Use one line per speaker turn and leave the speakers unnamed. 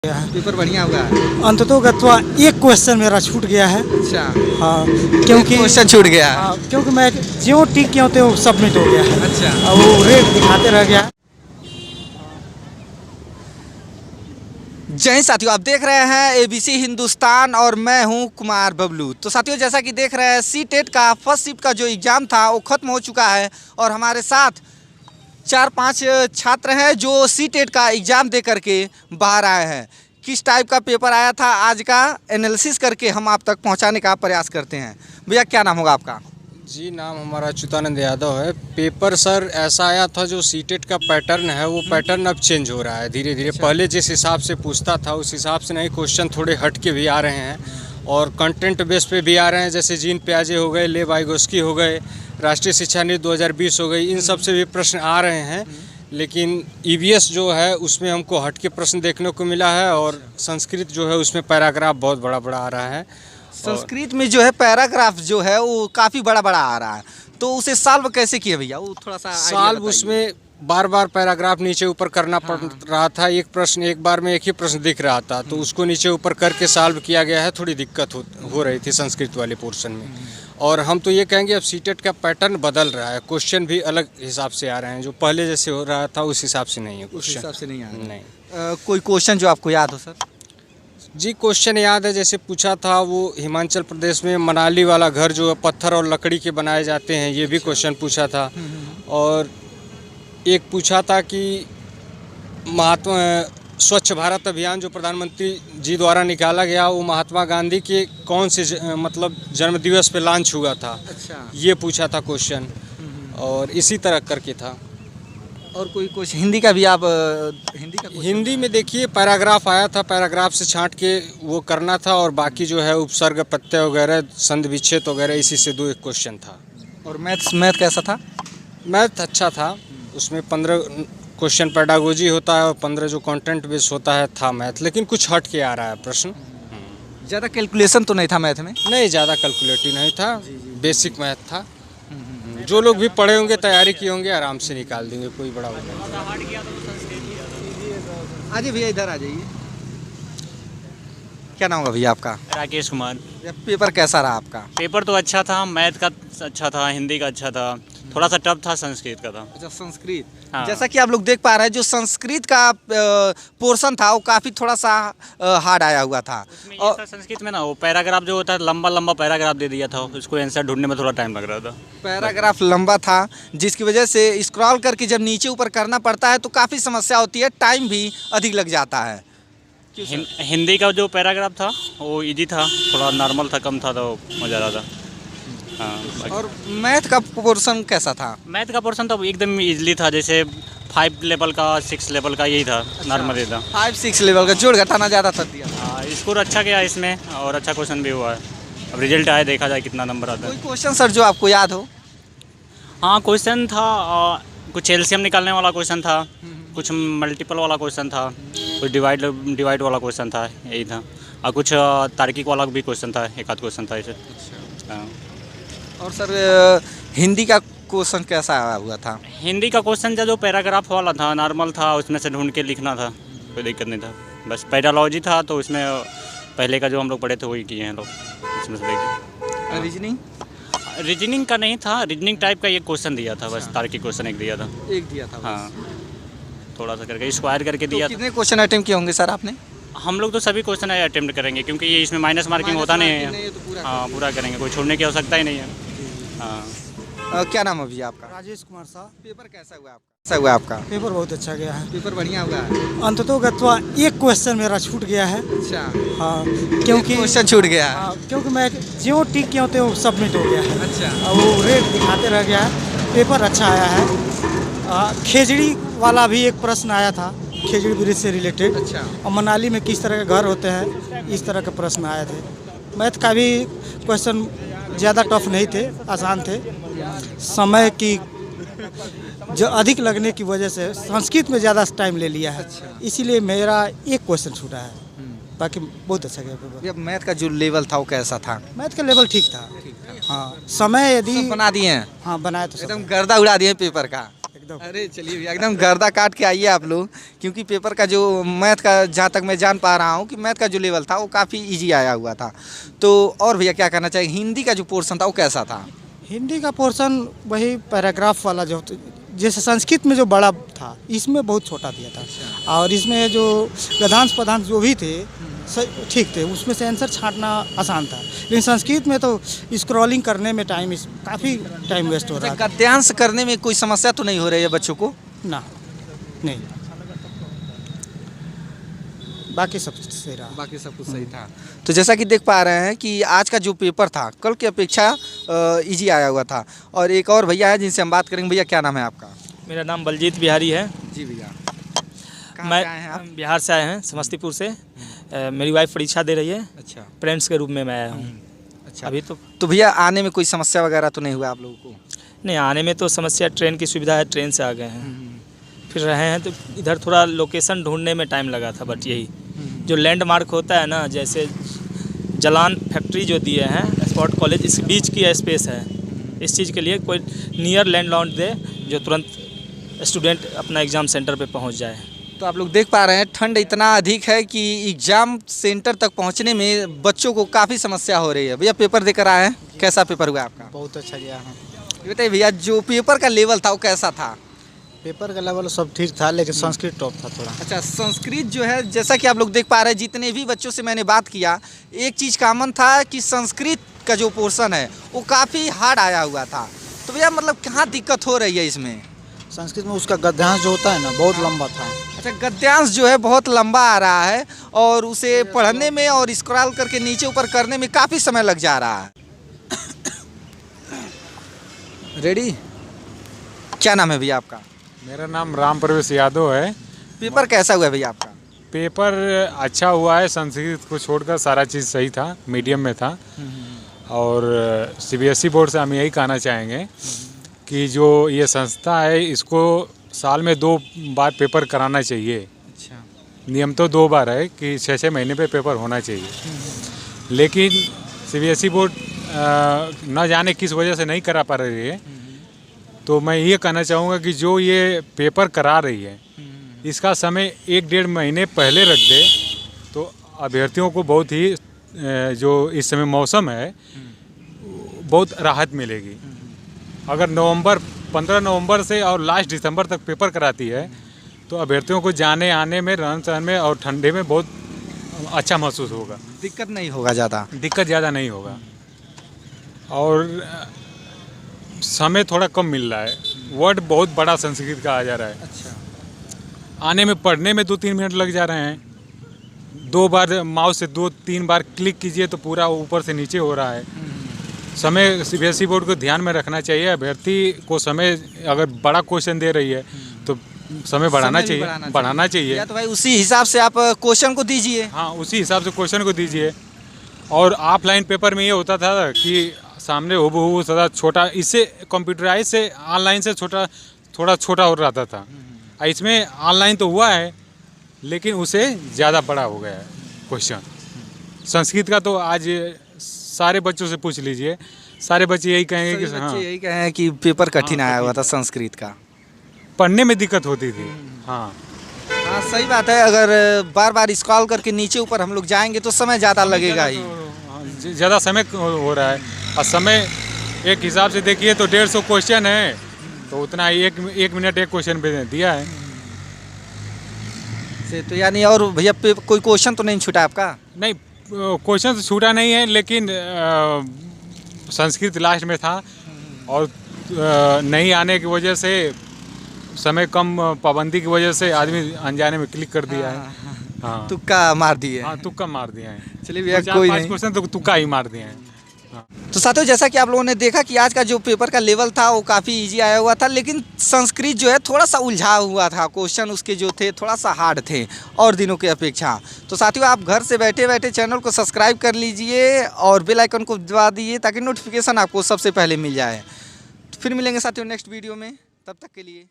गया है।
पेपर बढ़िया हुआ है।
अंततोगत्वा एक क्वेश्चन मेरा छूट गया है।
अच्छा,
हाँ, क्योंकि
क्वेश्चन छूट गया है।
हाँ, क्योंकि मैं ज्यों टिक क्यों थे वो सबमिट हो गया है।
अच्छा,
और वो रेट दिखाते रह गया है।
जय हिंद साथियों, आप देख रहे हैं एबीसी हिंदुस्तान और मैं हूं कुमार बबलू। तो साथियों, जैसा कि देख रहे हैं सी टेट का फर्स्ट शिफ्ट का जो एग्ज़ाम था वो ख़त्म हो चुका है और हमारे साथ 4-5 छात्र हैं जो सी टेट का एग्ज़ाम दे करके बाहर आए हैं। किस टाइप का पेपर आया था आज का एनालिसिस करके हम आप तक पहुंचाने का प्रयास करते हैं। भैया, क्या नाम होगा आपका?
जी, नाम हमारा अच्युतानंद यादव है। पेपर सर ऐसा आया था, जो सीटेट का पैटर्न है वो पैटर्न अब चेंज हो रहा है धीरे धीरे। पहले जिस हिसाब से पूछता था उस हिसाब से नहीं, क्वेश्चन थोड़े हट के भी आ रहे हैं और कंटेंट बेस पे भी आ रहे हैं। जैसे जीन प्याजे हो गए, ले वाइगोस्की हो गए, राष्ट्रीय शिक्षा नीति 2020 हो गई, इन सब से भी प्रश्न आ रहे हैं। लेकिन ईवीएस जो है उसमें हमको हट के प्रश्न देखने को मिला है और संस्कृत जो है उसमें पैराग्राफ बहुत बड़ा बड़ा आ रहा है।
संस्कृत में जो है पैराग्राफ जो है वो काफ़ी बड़ा बड़ा आ रहा है, तो उसे सॉल्व कैसे किए भैया? वो थोड़ा सा
सॉल्व उसमें बार बार पैराग्राफ नीचे ऊपर करना पड़ रहा था। एक प्रश्न एक बार में एक ही प्रश्न दिख रहा था, तो उसको नीचे ऊपर करके सॉल्व किया गया है। थोड़ी दिक्कत हो रही थी संस्कृत वाले पोर्शन में। और हम तो ये कहेंगे अब सीटेट का पैटर्न बदल रहा है, क्वेश्चन भी अलग हिसाब से आ रहे हैं। जो पहले जैसे हो रहा था उस हिसाब से नहीं है
उस हिसाब से नहीं आ रहा।
नहीं।
कोई क्वेश्चन जो आपको याद हो सर?
जी, क्वेश्चन याद है। जैसे पूछा था वो हिमाचल प्रदेश में मनाली वाला घर जो है पत्थर और लकड़ी के बनाए जाते हैं, ये भी क्वेश्चन पूछा था। और एक पूछा था कि महात्मा स्वच्छ भारत अभियान जो प्रधानमंत्री जी द्वारा निकाला गया वो महात्मा गांधी के कौन से मतलब जन्मदिवस पे लॉन्च हुआ था।
अच्छा,
ये पूछा था क्वेश्चन। और इसी तरह करके था।
और कोई कुछ हिंदी का भी आप हिंदी का
हिंदी में देखिए पैराग्राफ आया था, पैराग्राफ से छांट के वो करना था। और बाकी जो है उपसर्ग प्रत्यय वगैरह संधि विच्छेद वगैरह इसी से 2 एक क्वेश्चन था।
और मैथ कैसा था? मैथ
अच्छा था। उसमें 15 क्वेश्चन पेडागोजी होता है और 15 जो कंटेंट बेस होता है था मैथ। लेकिन कुछ हट के आ रहा है प्रश्न।
ज़्यादा कैलकुलेशन तो नहीं था मैथ में?
नहीं, ज़्यादा कैलकुलेटिव नहीं था, बेसिक मैथ था। जो लोग भी पढ़े होंगे, तैयारी किए होंगे, आराम से निकाल देंगे, कोई बड़ा नहीं।
आइए भैया, इधर आ जाइए। क्या नाम होगा भैया आपका?
राकेश कुमार।
पेपर कैसा रहा आपका?
पेपर तो अच्छा था, मैथ का अच्छा था, हिंदी का अच्छा था, थोड़ा सा टफ था, संस्कृत का था।
अच्छा, संस्कृत।
हाँ।
जैसा कि आप लोग देख पा रहे हैं, जो संस्कृत का पोर्शन था वो काफ़ी थोड़ा सा हार्ड आया हुआ था।
उसमें ये था संस्कृत में ना, वो पैराग्राफ जो होता है लंबा लंबा पैराग्राफ दे दिया था, उसको आंसर ढूंढने में थोड़ा टाइम लग रहा था।
पैराग्राफ लंबा था जिसकी वजह से स्क्रॉल करके जब नीचे ऊपर करना पड़ता है तो काफ़ी समस्या होती है, टाइम भी अधिक लग जाता है।
हिंदी का जो पैराग्राफ था वो इजी था, थोड़ा नॉर्मल था, कम था, तो मज़ा आ रहा था। हाँ।
और मैथ का पोर्शन कैसा था?
मैथ का पोर्शन तो एकदम इजली था, जैसे 5 लेवल का 6 लेवल का यही था, नॉर्मल ही था।
5-6 लेवल का, जोड़ घटाना ज़्यादा था दिया।
हाँ, स्कोर अच्छा गया इसमें और अच्छा क्वेश्चन भी हुआ है। अब रिजल्ट आए, देखा जाए कितना नंबर आता है।
कोई क्वेश्चन सर जो आपको याद हो?
हाँ, क्वेश्चन था, कुछ एलसीएम निकालने वाला क्वेश्चन था, कुछ मल्टीपल वाला क्वेश्चन था, कुछ डिवाइड वाला क्वेश्चन था, यही था। और कुछ तार्किक वाला भी क्वेश्चन था, एक आध क्वेश्चन था इसे। हाँ।
और सर हिंदी का क्वेश्चन कैसा हुआ था?
हिंदी का क्वेश्चन जो पैराग्राफ वाला था, नॉर्मल था, उसमें से ढूंढ के लिखना था, कोई दिक्कत नहीं था। बस पैडालॉजी था तो उसमें पहले का जो हम लोग पढ़े थे वही किए हैं लोग, उसमें से देखिए। रीजनिंग का नहीं था, रीजनिंग टाइप का एक क्वेश्चन दिया था, बस तार्किक क्वेश्चन एक दिया था।
एक दिया था बस।
हाँ, थोड़ा सा करके स्क्वायर करके
तो
दिया था।
कितने क्वेश्चन अटेम्प्ट किए होंगे सर आपने?
हम लोग तो सभी क्वेश्चन अटेम्प्ट करेंगे, क्योंकि ये इसमें माइनस मार्किंग होता नहीं है। हाँ, पूरा करेंगे, कोई छोड़ने की आवश्यकता ही नहीं है। हाँ।
क्या नाम है भैया आपका?
राजेश कुमार साहब।
पेपर कैसा हुआ आपका? कैसा हुआ आपका?
पेपर बहुत अच्छा गया है।
पेपर बढ़िया हुआ है।
अंततोगत्वा एक क्वेश्चन मेरा छूट गया है।
अच्छा,
हाँ, क्योंकि
क्वेश्चन छूट गया है।
हाँ, क्योंकि मैं ज्यों टिक क्यों थे वो सबमिट हो गया है।
अच्छा,
और वो रेट दिखाते रह गया है। पेपर अच्छा आया है। खेजड़ी वाला भी एक प्रश्न आया था, खेजड़ी ब्रिज से रिलेटेड।
अच्छा।
और मनाली में किस तरह के घर होते हैं, इस तरह के प्रश्न आए थे। मैथ का भी क्वेश्चन ज़्यादा टफ नहीं थे, आसान थे। समय की जो अधिक लगने की वजह से संस्कृत में ज़्यादा टाइम ले लिया है।
अच्छा।
इसीलिए मेरा एक क्वेश्चन छूटा है, बाकी बहुत अच्छा गया पेपर।
ये मैथ का जो लेवल था वो कैसा था?
मैथ का लेवल ठीक था। हाँ, समय यदि
सब बना दिए हैं,
हाँ बनाए तो सब
एकदम गर्दा उड़ा दिए पेपर का।
एकदम एकदम।
अरे चलिए भैया, एकदम गर्दा काट के आइए आप लोग, क्योंकि पेपर का जो मैथ का, जहाँ तक मैं जान पा रहा हूँ कि मैथ का जो लेवल था वो काफ़ी इजी आया हुआ था। तो और भैया क्या कहना चाहिए, हिंदी का जो पोर्शन था वो कैसा था?
हिंदी का पोर्शन वही पैराग्राफ वाला जो जैसे संस्कृत में जो बड़ा था, इसमें बहुत छोटा दिया था। और इसमें जो गद्यांश पदांश जो भी थे ठीक थे, उसमें से आंसर छांटना आसान था। लेकिन संस्कृत में तो स्क्रॉलिंग करने में काफ़ी टाइम वेस्ट हो रहा था।
गद्यांश करने में कोई समस्या तो नहीं हो रही है बच्चों को?
ना, नहीं, बाकी सब सही रहा।
बाकी सब कुछ सही था। तो जैसा कि देख पा रहे हैं कि आज का जो पेपर था कल की अपेक्षा इजी आया हुआ था। और एक और भैया है जिनसे हम बात करेंगे। भैया क्या नाम है आपका?
मेरा नाम बलजीत बिहारी है।
जी भैया,
मैं बिहार से आए हैं, समस्तीपुर से। मेरी वाइफ परीक्षा दे रही है।
अच्छा,
फ्रेंड्स के रूप में मैं आया हूँ।
अच्छा।
अभी
तो भैया आने में कोई समस्या वगैरह तो नहीं हुआ आप लोगों को?
नहीं, आने में तो समस्या, ट्रेन की सुविधा है, ट्रेन से आ गए हैं। फिर रहे हैं तो इधर थोड़ा लोकेशन ढूंढने में टाइम लगा था। बट यही जो लैंडमार्क होता है ना, जैसे जलान फैक्ट्री जो दिए हैं, स्पॉट कॉलेज, इस बीच की स्पेस है। इस चीज़ के लिए कोई नियर लैंड दे जो तुरंत स्टूडेंट अपना एग्ज़ाम सेंटर पे पहुंच जाए।
तो आप लोग देख पा रहे हैं ठंड इतना अधिक है कि एग्ज़ाम सेंटर तक पहुंचने में बच्चों को काफ़ी समस्या हो रही है। भैया पेपर देकर आए हैं, कैसा पेपर हुआ आपका?
बहुत अच्छा गया है।
ये बताइए भैया, जो पेपर का लेवल था वो कैसा था?
पेपर का लेवल सब ठीक था, लेकिन संस्कृत टॉप था थोड़ा।
अच्छा, संस्कृत जो है, जैसा कि आप लोग देख पा रहे हैं, जितने भी बच्चों से मैंने बात किया, एक चीज़ कॉमन था कि संस्कृत का जो पोर्शन है वो काफ़ी हार्ड आया हुआ था। तो भैया मतलब कहाँ दिक्कत हो रही है इसमें?
संस्कृत में उसका गद्यांश जो होता है ना, बहुत लंबा था।
अच्छा, गद्यांश जो है बहुत लंबा आ रहा है और उसे पढ़ने में और स्क्रॉल करके नीचे ऊपर करने में काफ़ी समय लग जा रहा है। रेडी? क्या नाम है भैया आपका?
मेरा नाम राम प्रवेश यादव है।
पेपर कैसा हुआ भैया आपका?
पेपर अच्छा हुआ है, संस्कृत को छोड़कर सारा चीज़ सही था, मीडियम में था। और सीबीएसई बोर्ड से हम यही कहना चाहेंगे कि जो ये संस्था है इसको साल में 2 बार पेपर कराना चाहिए।
अच्छा,
नियम तो 2 बार है कि 6-6 महीने पे पेपर होना चाहिए। लेकिन सीबीएसई बोर्ड न जाने किस वजह से नहीं करा पा रही है। तो मैं ये कहना चाहूँगा कि जो ये पेपर करा रही है इसका समय 1-1.5 महीने पहले रख दे तो अभ्यर्थियों को बहुत ही जो इस समय मौसम है बहुत राहत मिलेगी। अगर 15 नवंबर से और लास्ट दिसंबर तक पेपर कराती है तो अभ्यर्थियों को जाने आने में, रहन सहन में और ठंडे में बहुत अच्छा महसूस होगा।
दिक्कत नहीं होगा ज़्यादा?
दिक्कत ज़्यादा नहीं होगा और समय थोड़ा कम मिल रहा है। वर्ड बहुत बड़ा संस्कृत का आ जा रहा है।
अच्छा,
आने में, पढ़ने में 2-3 मिनट लग जा रहे हैं। 2 बार माउस से 2-3 बार क्लिक कीजिए तो पूरा ऊपर से नीचे हो रहा है। समय सीबीएसई बोर्ड को ध्यान में रखना चाहिए। अभ्यर्थी को समय, अगर बड़ा क्वेश्चन दे रही है तो समय बढ़ाना चाहिए।
या तो भाई उसी हिसाब से आप क्वेश्चन को दीजिए।
हाँ, उसी हिसाब से क्वेश्चन को दीजिए। और ऑफलाइन पेपर में ये होता था कि सामने हूबहू सदा छोटा, इससे कंप्यूटराइज से ऑनलाइन से थोड़ा छोटा हो रहा था। इसमें ऑनलाइन तो हुआ है लेकिन उसे ज़्यादा बड़ा हो गया है क्वेश्चन। संस्कृत का तो आज सारे बच्चों से पूछ लीजिए, सारे बच्चे यही कहेंगे कि हाँ,
यही कहें कि पेपर कठिन आया हुआ था संस्कृत का।
पढ़ने में दिक्कत होती थी। हाँ
हाँ, सही बात है। अगर बार बार स्क्रॉल करके नीचे ऊपर हम लोग जाएंगे तो समय ज़्यादा लगेगा ही।
ज़्यादा समय हो रहा है और समय एक हिसाब से देखिए तो 150 क्वेश्चन है तो उतना ही 1 मिनट एक क्वेश्चन पे दिया है।
तो यानी और भैया कोई क्वेश्चन तो नहीं छूटा आपका?
नहीं, क्वेश्चन तो छूटा नहीं है लेकिन संस्कृत लास्ट में था और नहीं आने की वजह से, समय कम पाबंदी की वजह से आदमी अनजाने में क्लिक कर दिया है। हाँ,
तुक्का मार दिए।
हाँ, तुक्का मार दिया है।
चलिए भैया, कोई नहीं,
क्वेश्चन तो तुक्का ही मार दिए हैं।
तो साथियों, जैसा कि आप लोगों ने देखा कि आज का जो पेपर का लेवल था वो काफ़ी इजी आया हुआ था, लेकिन संस्कृत जो है थोड़ा सा उलझा हुआ था। क्वेश्चन उसके जो थे थोड़ा सा हार्ड थे और दिनों की अपेक्षा। तो साथियों, आप घर से बैठे बैठे चैनल को सब्सक्राइब कर लीजिए और बेल आइकन को दबा दीजिए ताकि नोटिफिकेशन आपको सबसे पहले मिल जाए। तो फिर मिलेंगे साथियों नेक्स्ट वीडियो में, तब तक के लिए।